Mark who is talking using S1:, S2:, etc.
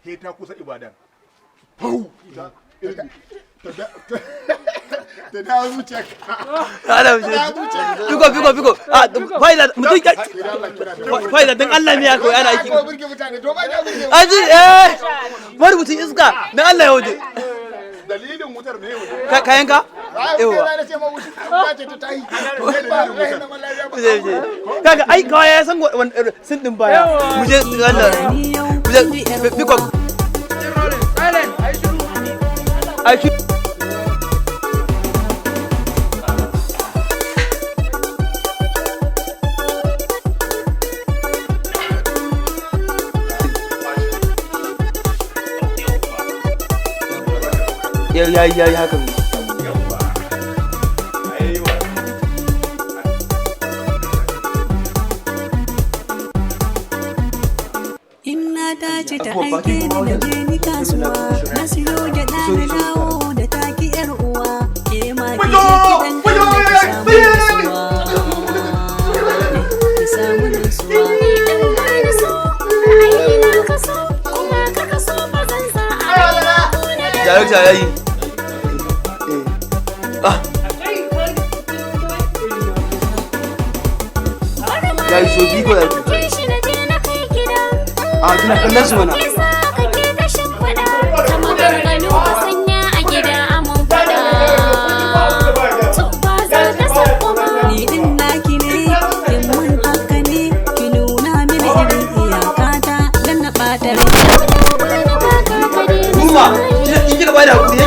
S1: he ta kusa Ibadan fau ta da zuciya
S2: ala biko faida mutum faida dan Allah ne ya koyi ana aiki aji bari mutum iska dan Allah ya waje
S1: dalilin wutar ne
S2: kayan ka kaga ai kawai ya san sun din baya muje Allah muje biko ai ya haka ne
S3: Inna ta ce ta aike ni na je ni kasuwa na siyo gyaɗa na dawo da taki yar uwa ke ma ki je gidan ki samu nutsuwa
S2: Director yayi yayi so bigo ya kina kallon su mana
S3: ni din naki ne kin mun haka ne ki nuna mini irin iyakata dan na bata rai
S2: kuma in kika bada hakuri